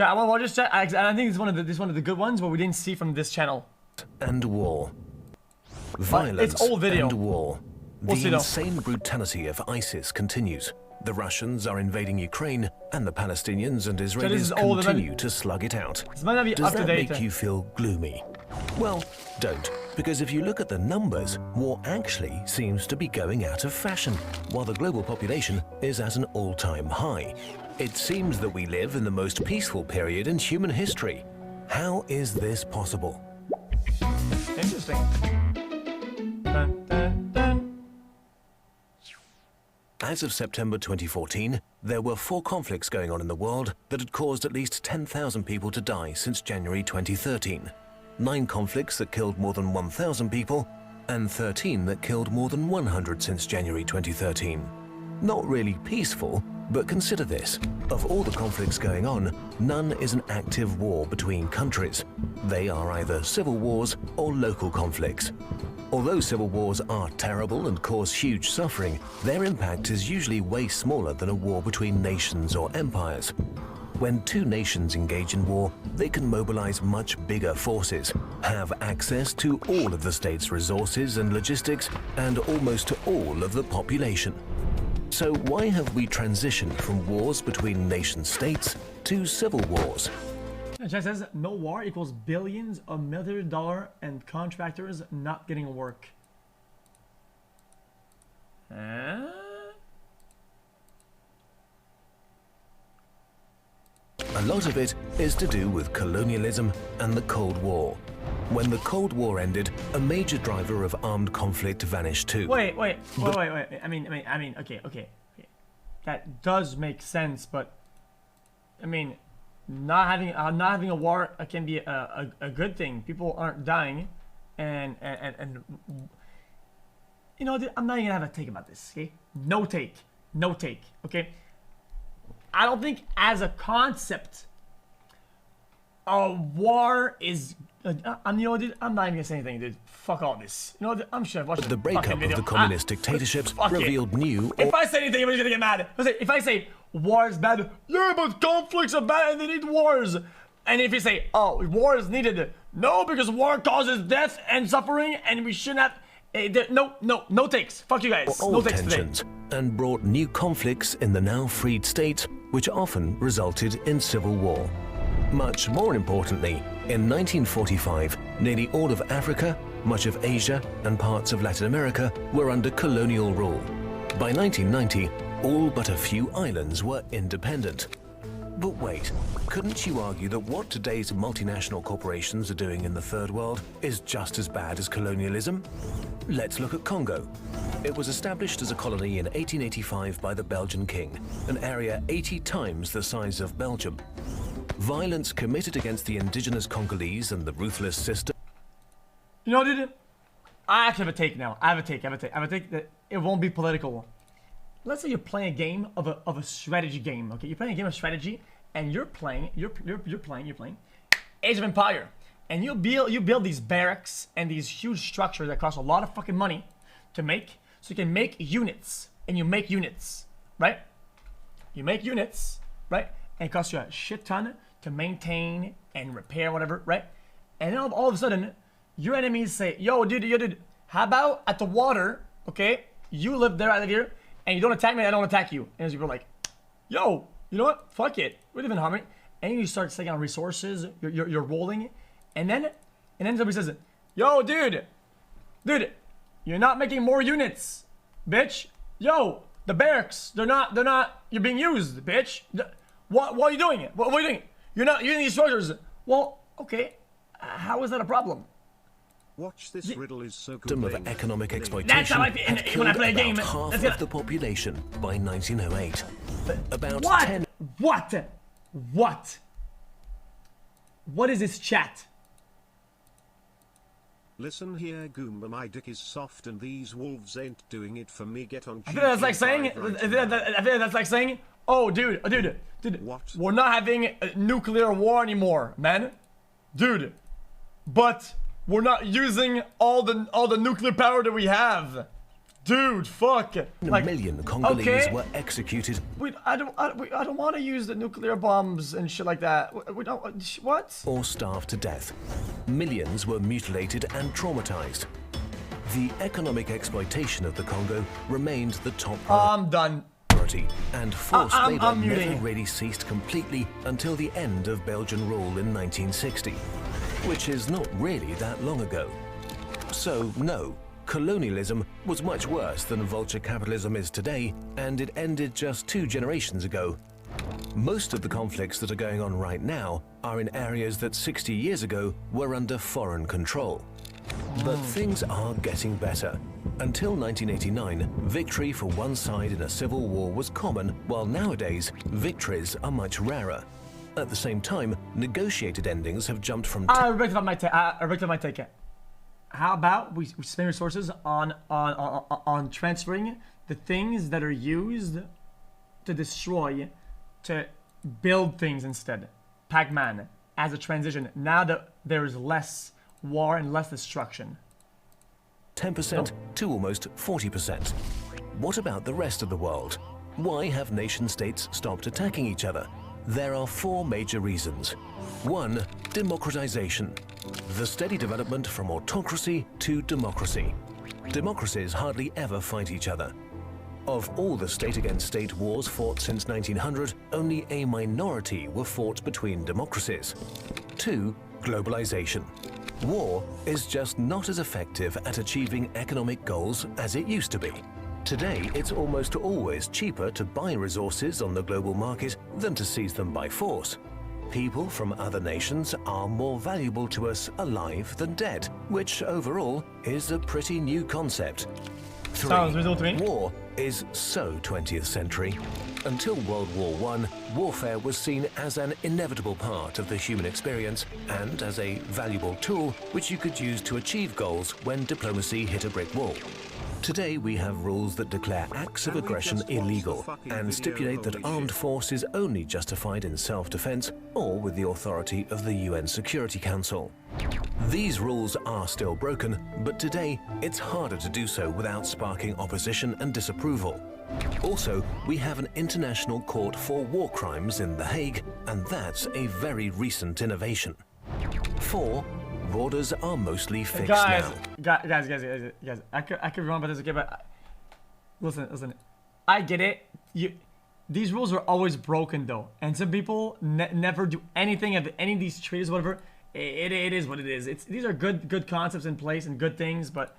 Chat, well, just chat. I think this is one of the good ones, but we didn't see from this channel. And war. Violence it's old video. and war. We'll The see, though. insane brutality of ISIS continues. The Russians are invading Ukraine, and the Palestinians and Israelis continue to slug it out. This might not be Does up to that date. make you feel gloomy? Well, don't, because if you look at the numbers, war actually seems to be going out of fashion, while the global population is at an all-time high. It seems that we live in the most peaceful period in human history. How is this possible? Interesting. Dun, dun, dun. As of September 2014, there were 4 conflicts going on in the world that had caused at least 10,000 people to die since January 2013. 9 conflicts that killed more than 1,000 people, and 13 that killed more than 100 since January 2013. Not really peaceful, but consider this. Of all the conflicts going on, none is an active war between countries. They are either civil wars or local conflicts. Although civil wars are terrible and cause huge suffering, their impact is usually way smaller than a war between nations or empires. When 2 nations engage in war, they can mobilize much bigger forces, have access to all of the state's resources and logistics, and almost to all of the population. So why have we transitioned from wars between nation-states to civil wars? Chat says, no war equals billions of military dollar and contractors not getting work. A lot of it is to do with colonialism and the Cold War. When the Cold War ended, a major driver of armed conflict vanished too. Wait. I mean, okay. That does make sense, but I mean, not having a war can be a good thing. People aren't dying, and you know, I'm not even gonna have a take about this. Okay, no take. Okay, I don't think as a concept, a war is. You know, dude, I'm not even gonna say anything, dude. Fuck all this. You know, dude, I'm sure I've watched the breakup of the communist dictatorships revealed new. If I say anything, everybody's gonna get mad. If I say war is bad, yeah, but conflicts are bad and they need wars. And if you say, oh, war is needed, no, because war causes death and suffering, and we shouldn't have. No takes. Fuck you guys. No takes today. And brought new conflicts in the now freed states, which often resulted in civil war. Much more importantly, in 1945, nearly all of Africa, much of Asia, and parts of Latin America were under colonial rule. By 1990, all but a few islands were independent. But wait, couldn't you argue that what today's multinational corporations are doing in the Third World is just as bad as colonialism? Let's look at Congo. It was established as a colony in 1885 by the Belgian king, an area 80 times the size of Belgium. Violence committed against the indigenous Congolese and the ruthless system. You know, dude, I actually have a take now. I have a take that it won't be political. Let's say you're playing a game of a strategy game. Okay, you're playing a game of strategy, and you're playing Age of Empire, and you build these barracks and these huge structures that cost a lot of fucking money to make, so you can make units, and you make units, right? You make units, right? And it costs you a shit ton to maintain and repair whatever, right? And then all of a sudden, your enemies say, yo, dude, how about at the water, okay? You live there, I live here, and you don't attack me, I don't attack you. And you're like, yo, you know what? Fuck it. We live in harmony. And you start taking on resources, you're rolling, and then somebody says, yo, dude, you're not making more units, bitch. Yo, the barracks, they're not, you're being used, bitch. What are you doing? What are you doing? You're not using these structures. Well, okay, how is that a problem? Watch this riddle is so good. Of economic exploitation That's how I had feel killed when I play a about game. half of the population by 1908. About What? 10. What is this chat? Listen here, Goomba, my dick is soft and these wolves ain't doing it for me. Get on. I feel that's like saying, oh, dude, What? We're not having a nuclear war anymore, man. Dude, but we're not using all the nuclear power that we have. Dude, fuck. Like, A million Congolese okay. were executed. Wait, I don't want to use the nuclear bombs and shit like that. We don't. What? Or starved to death. Millions were mutilated and traumatized. The economic exploitation of the Congo remained the top I'm done. priority, and forced labor I'm never muting. really ceased completely until the end of Belgian rule in 1960, which is not really that long ago. So, no, colonialism was much worse than vulture capitalism is today, and it ended just 2 generations ago. Most of the conflicts that are going on right now are in areas that 60 years ago were under foreign control. But things are getting better. Until 1989, victory for one side in a civil war was common, while nowadays, victories are much rarer. At the same time, negotiated endings have jumped from I rectified my take. How about we spend resources on transferring the things that are used to destroy to build things instead? Pac-Man as a transition. Now that there is less war and less destruction. 10% to almost 40%. What about the rest of the world? Why have nation-states stopped attacking each other? There are 4 major reasons. 1. Democratization. The steady development from autocracy to democracy. Democracies hardly ever fight each other. Of all the state-against-state wars fought since 1900, only a minority were fought between democracies. 2. Globalization. War is just not as effective at achieving economic goals as it used to be. Today, it's almost always cheaper to buy resources on the global market than to seize them by force. People from other nations are more valuable to us alive than dead, which overall is a pretty new concept. 3. Sounds reasonable to me. War is so 20th century. Until World War I, warfare was seen as an inevitable part of the human experience and as a valuable tool which you could use to achieve goals when diplomacy hit a brick wall. Today we have rules that declare acts of aggression illegal and stipulate that armed force is only justified in self-defense or with the authority of the UN Security Council. These rules are still broken, but today it's harder to do so without sparking opposition and disapproval. Also, we have an international court for war crimes in The Hague, and that's a very recent innovation. 4. Borders are mostly fixed now. Guys, I could be wrong about this, okay, but listen. I get it. These rules are always broken though, and some people never do anything at any of these treaties, whatever. It is what it is. These are good concepts in place and good things, but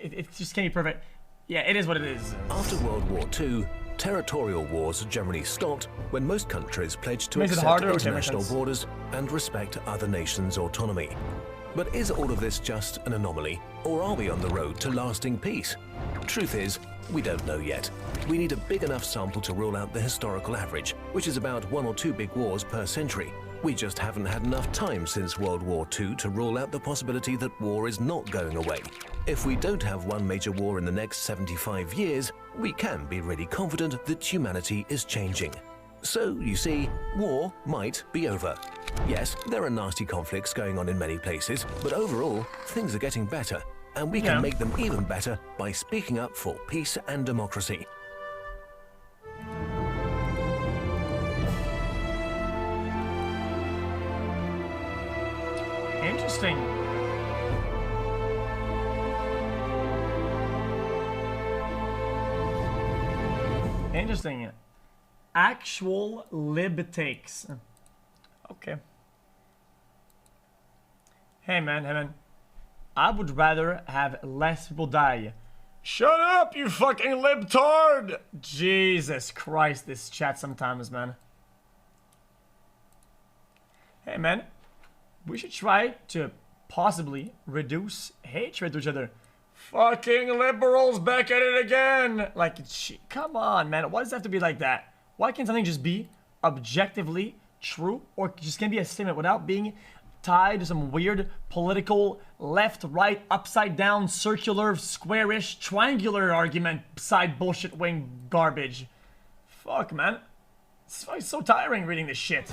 it just can't be perfect. Yeah, it is what it is. After World War II, territorial wars generally stopped when most countries pledged to Makes it accept harder? Okay, international makes sense. borders and respect other nations' autonomy. But is all of this just an anomaly, or are we on the road to lasting peace? Truth is, we don't know yet. We need a big enough sample to rule out the historical average, which is about 1 or 2 big wars per century. We just haven't had enough time since World War II to rule out the possibility that war is not going away. If we don't have one major war in the next 75 years, we can be really confident that humanity is changing. So, you see, war might be over. Yes, there are nasty conflicts going on in many places, but overall, things are getting better, and we can make them even better by speaking up for peace and democracy. Interesting. Interesting. Actual lib takes. Okay. Hey man. I would rather have less people die. Shut up, you fucking libtard! Jesus Christ, this chat sometimes, man. Hey man, we should try to possibly reduce hatred to each other. Fucking liberals back at it again! Like, come on, man. Why does it have to be like that? Why can't something just be objectively true, or just can be a statement without being tied to some weird political left, right, upside down, circular, squarish, triangular argument side bullshit wing garbage? Fuck, man. It's so tiring reading this shit.